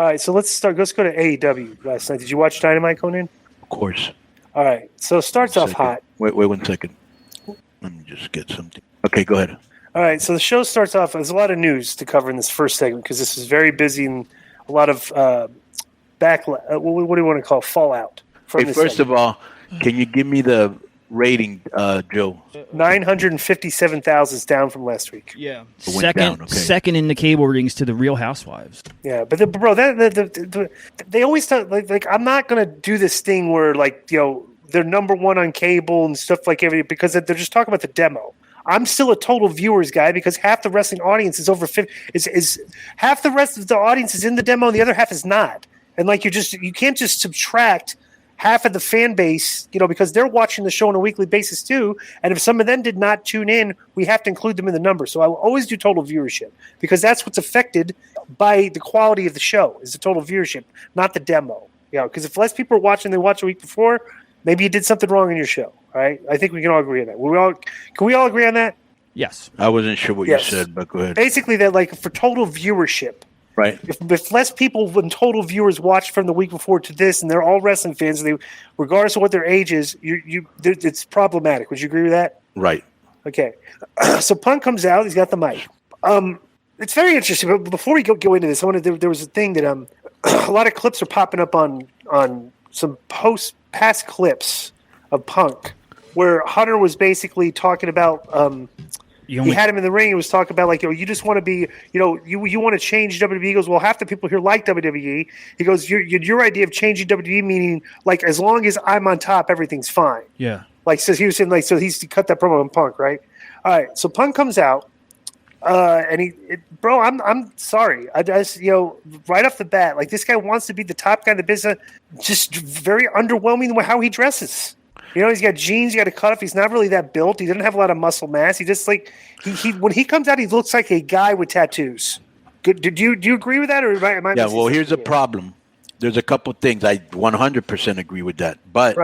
All right, so let's start. Let's go to AEW last night. Did you watch Dynamite, Konnan? Of course. All right, so it starts off hot. Wait 1 second. Let me just get something. Okay, go ahead. All right, so the show starts off. There's a lot of news to cover in this first segment because this is very busy and a lot of what do you want to call fallout from this first segment. of all, can you give me the rating, Joe? 957,000 is down from last week. Yeah, It went down, okay. second in the cable ratings to the Real Housewives. Yeah, but they always tell like I'm not gonna do this thing where they're number one on cable and stuff like everything because they're just talking about the demo. I'm still a total viewers guy because half the wrestling audience is over 50. Is half the rest of the audience is in the demo and the other half is not. And you can't just subtract half of the fan base, because they're watching the show on a weekly basis too. And if some of them did not tune in, we have to include them in the number. So I will always do total viewership because that's what's affected by the quality of the show is the total viewership, not the demo. Because if less people are watching than watched a week before, maybe you did something wrong in your show. All right, I think we can all agree on that. Can we all agree on that? Yes. I wasn't sure what you said, but go ahead. Basically, that for total viewership. Right. If less people when total viewers watch from the week before to this, and they're all wrestling fans, regardless of what their age is, it's problematic. Would you agree with that? Right. Okay. So Punk comes out. He's got the mic. It's very interesting. But before we go into this, there was a thing that a lot of clips are popping up on some past clips of Punk, where Hunter was basically talking about. He had him in the ring. He was talking about you just want to be, you want to change WWE. He goes, well, half the people here like WWE. He goes, your idea of changing WWE meaning as long as I'm on top, everything's fine. Yeah. So he was saying so he's cut that promo on Punk, right? All right. So Punk comes out, and I'm sorry. I just right off the bat, this guy wants to be the top guy in the business. Just very underwhelming with how he dresses. He's got jeans, he got a cut off. He's not really that built. He doesn't have a lot of muscle mass. He just he when he comes out, he looks like a guy with tattoos. Do you agree with that, or am I? Yeah. Well, here's a problem. There's a couple things. I 100% agree with that, but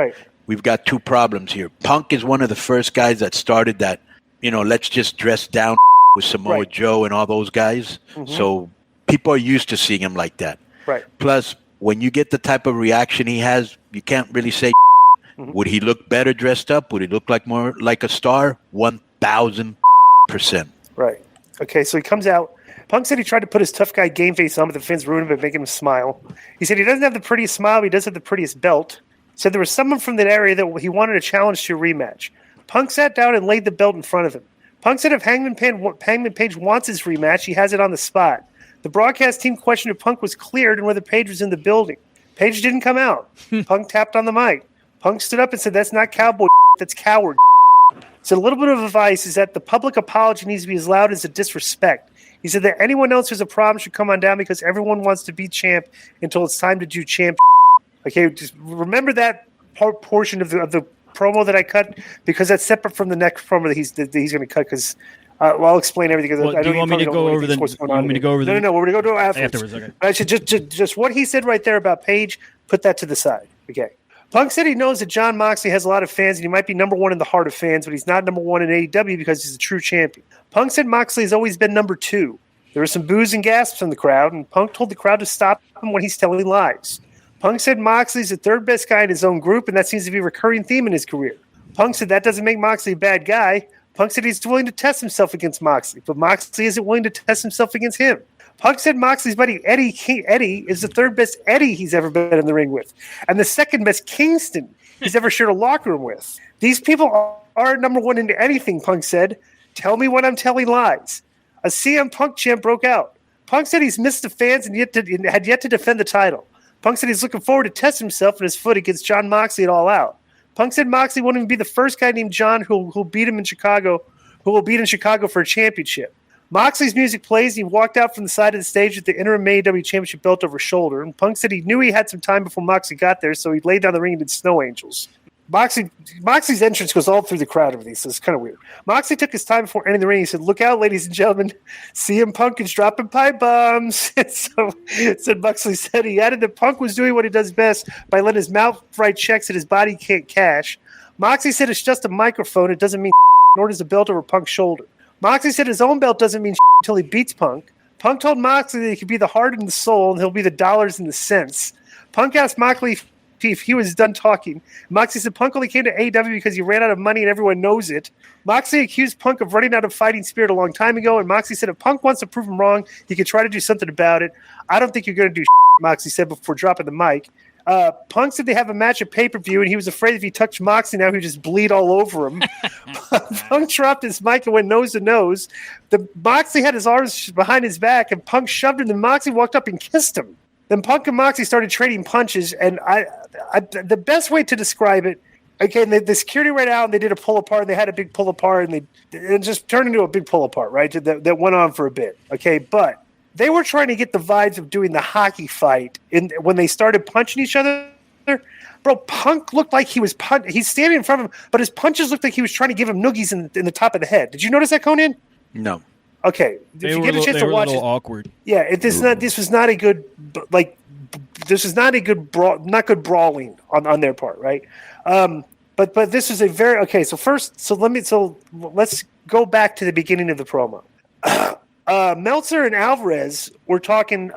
we've got two problems here. Punk is one of the first guys that started that. Let's just dress down with Samoa Joe and all those guys. Mm-hmm. So people are used to seeing him like that. Right. Plus, when you get the type of reaction he has, you can't really say. Mm-hmm. Would he look better dressed up? Would he look more like a star? 1,000%. Right. Okay, so he comes out. Punk said he tried to put his tough guy game face on, but the fans ruined him by making him smile. He said he doesn't have the prettiest smile, but he does have the prettiest belt. Said there was someone from that area that he wanted a challenge to a rematch. Punk sat down and laid the belt in front of him. Punk said if Hangman Page wants his rematch, he has it on the spot. The broadcast team questioned if Punk was cleared and whether Page was in the building. Page didn't come out. Punk tapped on the mic. Punk stood up and said, that's not cowboy, that's coward. So a little bit of advice is that the public apology needs to be as loud as a disrespect. He said that anyone else who's a problem should come on down because everyone wants to be champ until it's time to do champ. Okay, just remember that portion of the promo that I cut because that's separate from the next promo that he's going to cut because I'll explain everything. Well, do you want me to go over the? No, we're going to go afterwards. Okay. I should just what he said right there about Page. Put that to the side. Okay. Punk said he knows that Jon Moxley has a lot of fans and he might be number one in the heart of fans, but he's not number one in AEW because he's a true champion. Punk said Moxley has always been number two. There were some boos and gasps in the crowd, and Punk told the crowd to stop him when he's telling lies. Punk said Moxley's the third best guy in his own group, and that seems to be a recurring theme in his career. Punk said that doesn't make Moxley a bad guy. Punk said he's willing to test himself against Moxley, but Moxley isn't willing to test himself against him. Punk said Moxley's buddy Eddie is the third best Eddie he's ever been in the ring with, and the second best Kingston he's ever shared a locker room with. These people aren't number one into anything, Punk said. Tell me when I'm telling lies. A CM Punk chant broke out. Punk said he's missed the fans and had yet to defend the title. Punk said he's looking forward to test himself and his foot against Jon Moxley at All Out. Punk said Moxley won't even be the first guy named John who'll beat him in Chicago, who will beat in Chicago for a championship. Moxley's music plays, and he walked out from the side of the stage with the interim AEW championship belt over his shoulder. And Punk said he knew he had some time before Moxley got there, so he laid down the ring and did snow angels. Moxley's entrance goes all through the crowd of these, so it's kind of weird. Moxley took his time before entering the ring. He said, "Look out, ladies and gentlemen, CM Punk is dropping pipe bombs." said Moxley said he added that Punk was doing what he does best by letting his mouth write checks that his body can't cash. Moxley said it's just a microphone. It doesn't mean nor does the belt over Punk's shoulder. Moxley said his own belt doesn't mean until he beats Punk. Punk told Moxley that he could be the heart and the soul, and he'll be the dollars and the cents. Punk asked Moxley if he was done talking. Moxley said Punk only came to AEW because he ran out of money and everyone knows it. Moxley accused Punk of running out of fighting spirit a long time ago, and Moxley said if Punk wants to prove him wrong, he could try to do something about it. I don't think you're going to do Moxley said before dropping the mic. Punk said they have a match at pay-per-view, and he was afraid if he touched Moxley now, he would just bleed all over him. Punk dropped his mic and went nose to nose. Moxley had his arms behind his back, and Punk shoved him, and Moxley walked up and kissed him. Then Punk and Moxley started trading punches, and the best way to describe it, okay, the security ran out, and they did a pull-apart, and they had a big pull-apart, and it just turned into a big pull-apart, right, that went on for a bit, okay, but they were trying to get the vibes of doing the hockey fight when they started punching each other. Bro, Punk looked like he was he's standing in front of him, but his punches looked like he was trying to give him noogies in the top of the head. Did you notice that, Konnan? No. Okay, if you get a chance to watch it, awkward. Yeah, this was not a good not good brawling on their part, right? But this is a very okay. So let's go back to the beginning of the promo. Meltzer and Alvarez were talking.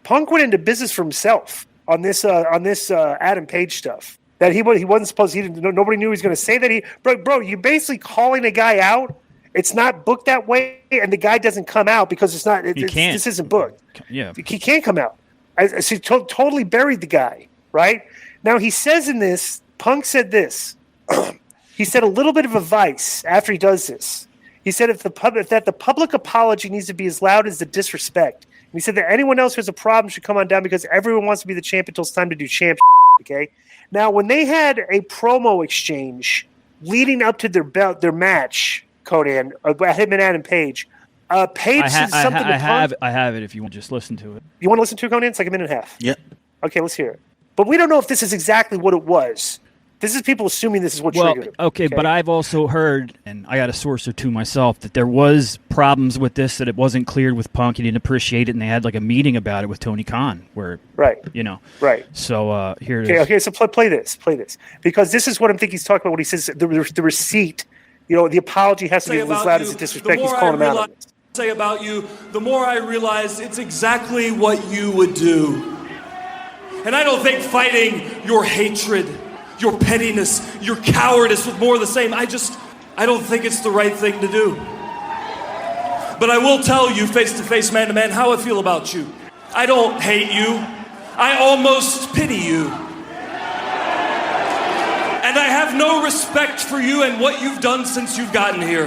Punk went into business for himself on this Adam Page stuff that he wasn't supposed. Nobody knew he was going to say that. Bro, you're basically calling a guy out. It's not booked that way, and the guy doesn't come out because it's not. This isn't booked. Yeah, he can't come out. So he totally buried the guy. Right now, he says in this, Punk said this. He said a little bit of advice after he does this. He said that the public apology needs to be as loud as the disrespect. And he said that anyone else who has a problem should come on down because everyone wants to be the champion until it's time to do champ. Okay. Now, when they had a promo exchange leading up to their match, Konnan, him and Adam Page, Page said something to Punk. I have it if you want to just listen to it. You want to listen to it, Konnan? It's like a minute and a half. Yeah. Okay, let's hear it. But we don't know if this is exactly what it was. This is people assuming this is what triggered it. Okay, but I've also heard, and I got a source or two myself, that there was problems with this, that it wasn't cleared with Punk. He didn't appreciate it, and they had like a meeting about it with Tony Khan, where right. So here it is. Okay, so play this, because this is what I'm thinking he's talking about when he says the receipt. The apology has to be as loud as the disrespect. He's calling him out on it. Say about you, the more I realize it's exactly what you would do. And I don't think fighting your hatred, your pettiness, your cowardice with more of the same, I don't think it's the right thing to do. But I will tell you face to face, man to man, how I feel about you. I don't hate you. I almost pity you. And I have no respect for you and what you've done since you've gotten here.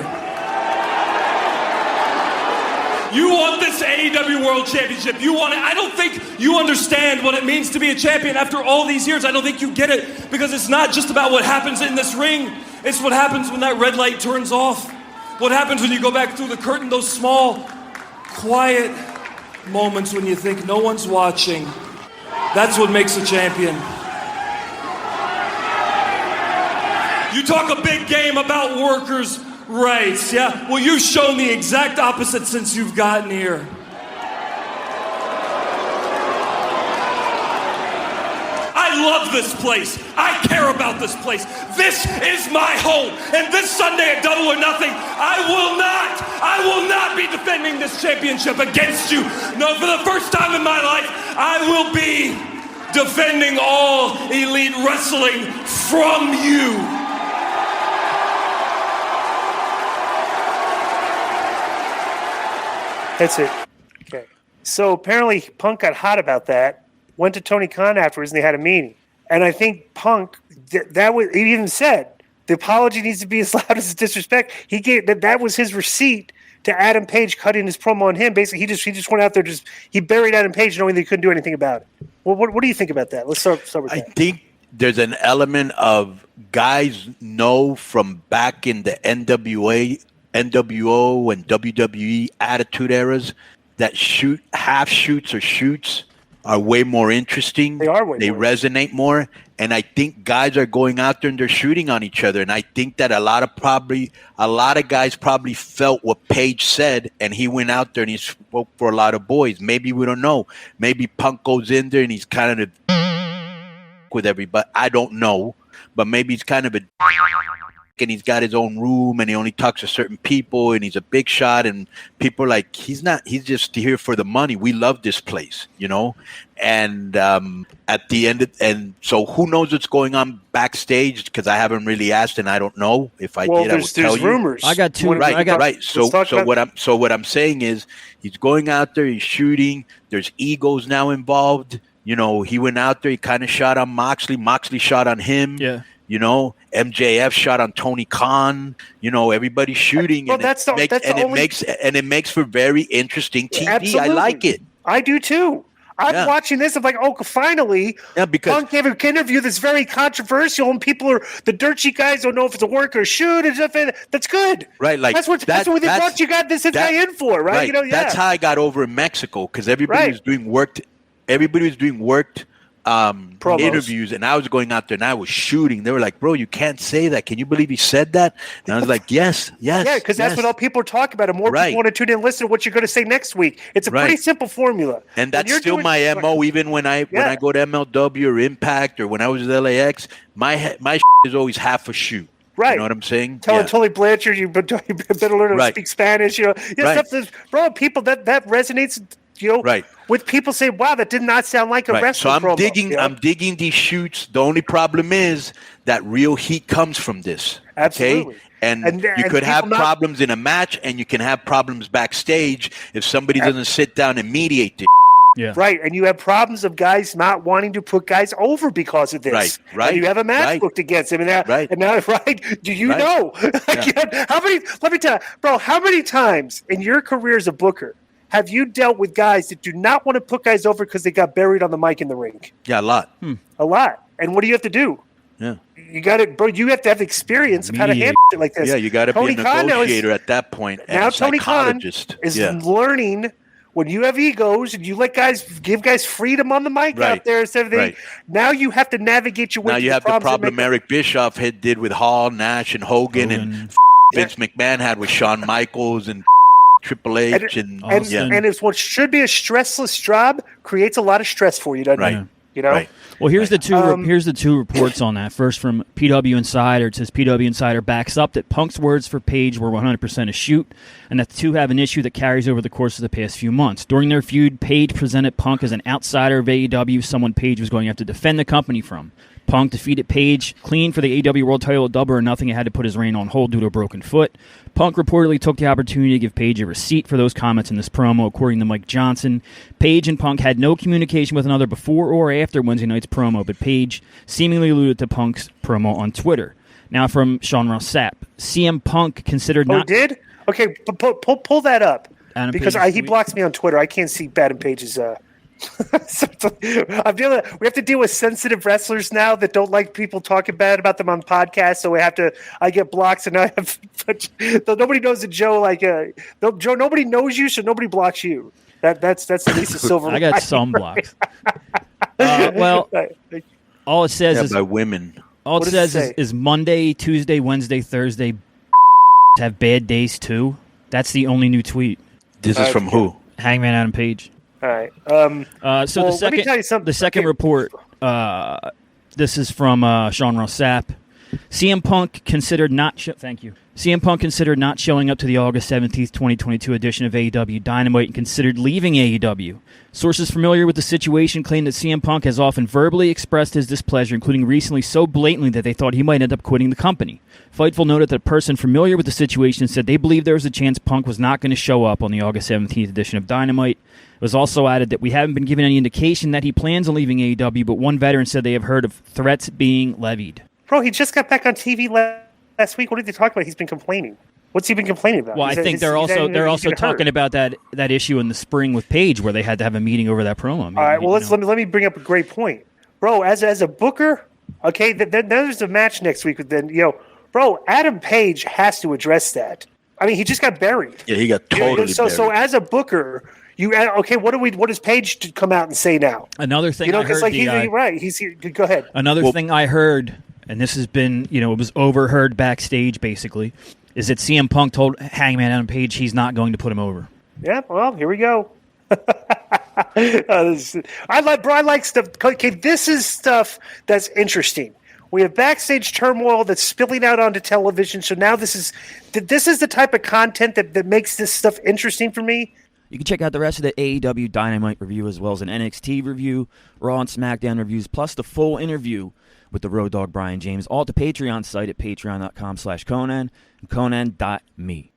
You want this AEW World Championship. You want it. I don't think you understand what it means to be a champion after all these years. I don't think you get it because it's not just about what happens in this ring. It's what happens when that red light turns off. What happens when you go back through the curtain, those small, quiet moments when you think no one's watching. That's what makes a champion. You talk a big game about workers' rights, yeah? Well, you've shown the exact opposite since you've gotten here. I love this place. I care about this place. This is my home. And this Sunday at Double or Nothing, I will not be defending this championship against you. No, for the first time in my life, I will be defending all elite wrestling from you. That's it. Okay. So apparently Punk got hot about that, went to Tony Khan afterwards, and they had a meeting. And I think Punk, he even said, the apology needs to be as loud as the disrespect. He gave that was his receipt to Adam Page cutting his promo on him. Basically, he just went out there, he buried Adam Page knowing they couldn't do anything about it. Well, what do you think about that? Let's start with that. I think there's an element of guys know from back in the NWO and WWE Attitude Eras that half shoots or shoots are way more interesting. They resonate more. And I think guys are going out there and they're shooting on each other. And I think that a lot of guys probably felt what Page said, and he went out there and he spoke for a lot of boys. Maybe we don't know. Maybe Punk goes in there and he's kind of with everybody. I don't know. But maybe he's kind of a and he's got his own room and he only talks to certain people and he's a big shot and people are like, he's just here for the money. We love this place, you know? And at the end, and so who knows what's going on backstage? Because I haven't really asked, and I don't know. If I did, I would tell you. Rumors. I got two. Right. So what I'm saying is, he's going out there, he's shooting. There's egos now involved. You know, he went out there, he kind of shot on Moxley. Moxley shot on him. Yeah. You know, MJF shot on Tony Khan. You know, everybody's shooting, well, it makes for very interesting TV. Absolutely. I like it. I do too. I'm watching this. I'm like, oh, finally, because Punk gave an interview that's very controversial, and the dirt sheet guys don't know if it's a work or a shoot and stuff. And that's good, right? Like that's what they thought you got this guy in for, right? You know, that's how I got over in Mexico because everybody was doing worked. Everybody was doing worked interviews, and I was going out there and I was shooting. They were like, "Bro, you can't say that. Can you believe he said that?" And I was like, "Yes, yeah, because that's what all people are talking about. And more people want to tune in and listen to what you're going to say next week. It's a pretty simple formula, and that's still my MO. Even when I go to MLW or Impact or when I was at LAX, my is always half a shoot. Right. You know what I'm saying? Telling Tully Blanchard, you better learn to speak Spanish. You know, stuff bro, people that resonates. You know, with people say, "Wow, that did not sound like a wrestling promo." So I'm digging these shoots. The only problem is that real heat comes from this. Absolutely. Okay? And you could have problems in a match, and you can have problems backstage if somebody doesn't sit down and mediate this. Yeah. Right, and you have problems of guys not wanting to put guys over because of this. Right. And you have a match booked against him, and now, do you know? How many? Let me tell you, bro. How many times in your career as a booker have you dealt with guys that do not want to put guys over because they got buried on the mic in the ring? Yeah, a lot. A lot. And what do you have to do? Yeah. You got to, bro. You have to have experience of how to handle it like this. Yeah, you got to be a negotiator at that point. Now Tony Khan is learning. When you have egos and you let give guys freedom on the mic out there and everything, now you have to navigate your way. Now you have the problem Eric Bischoff did with Hall, Nash, and Hogan. And Vince McMahon had with Shawn Michaels and Triple H and it's what should be a stressless job creates a lot of stress for you, doesn't it? You know. Well, here's the two reports on that. First, from PW Insider, it says PW Insider backs up that Punk's words for Page were 100% a shoot, and that the two have an issue that carries over the course of the past few months. During their feud, Page presented Punk as an outsider of AEW, someone Page was going to have to defend the company from. Punk defeated Page clean for the AEW World Title at Double or Nothing and had to put his reign on hold due to a broken foot. Punk reportedly took the opportunity to give Page a receipt for those comments in this promo, according to Mike Johnson. Page and Punk had no communication with another before or after Wednesday night's promo, but Page seemingly alluded to Punk's promo on Twitter. Now from Sean Ross Sapp. CM Punk considered not... Oh, did? Okay, pull that up. Adam because he blocks me on Twitter. I can't see Adam Page's... we have to deal with sensitive wrestlers now that don't like people talking bad about them on podcasts. So I get blocks, and I have. Nobody knows that Joe. Joe, nobody knows you, so nobody blocks you. That's Lisa Silver. I got some blocks. Well, all it says is by women. All it says is Monday, Tuesday, Wednesday, Thursday have bad days too. That's the only new tweet. This is from who? Hangman Adam Page. All right. So let me tell you something. The second report, this is from Sean Ross Sapp. CM Punk considered not showing up to the August 17th, 2022 edition of AEW Dynamite and considered leaving AEW. Sources familiar with the situation claim that CM Punk has often verbally expressed his displeasure, including recently so blatantly that they thought he might end up quitting the company. Fightful noted that a person familiar with the situation said they believed there was a chance Punk was not going to show up on the August 17th edition of Dynamite. It was also added that we haven't been given any indication that he plans on leaving AEW, but one veteran said they have heard of threats being levied. Bro, he just got back on TV last week. What did they talk about? He's been complaining. What's he been complaining about? Well, I think they're also talking about that issue in the spring with Page, where they had to have a meeting over that promo. All right. Well, let me bring up a great point, bro. As a booker, okay. Then there's a match next week. Bro, Adam Page has to address that. I mean, he just got buried. Yeah, he got totally buried. So as a booker. What does Page come out and say now? Another thing I heard. Right. He's here. Go ahead. Another thing I heard, and this has been, it was overheard backstage basically, is that CM Punk told Hangman Adam Page he's not going to put him over. Yeah. Well, here we go. I like stuff. Okay, this is stuff that's interesting. We have backstage turmoil that's spilling out onto television. So now this is the type of content that makes this stuff interesting for me. You can check out the rest of the AEW Dynamite review as well as an NXT review, Raw and SmackDown reviews, plus the full interview with the Road Dogg Brian James, all at the Patreon site at patreon.com/Konnan and Konnan.me.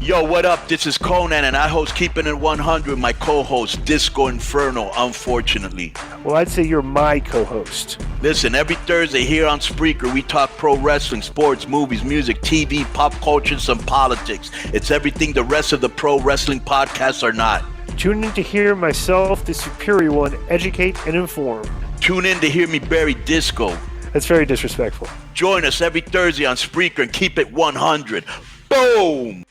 Yo, what up? This is Konnan, and I host Keeping It 100, my co-host, Disco Inferno, unfortunately. Well, I'd say you're my co-host. Listen, every Thursday here on Spreaker, we talk pro wrestling, sports, movies, music, TV, pop culture, and some politics. It's everything the rest of the pro wrestling podcasts are not. Tune in to hear myself, the superior one, educate and inform. Tune in to hear me bury Disco. That's very disrespectful. Join us every Thursday on Spreaker and keep it 100. Boom!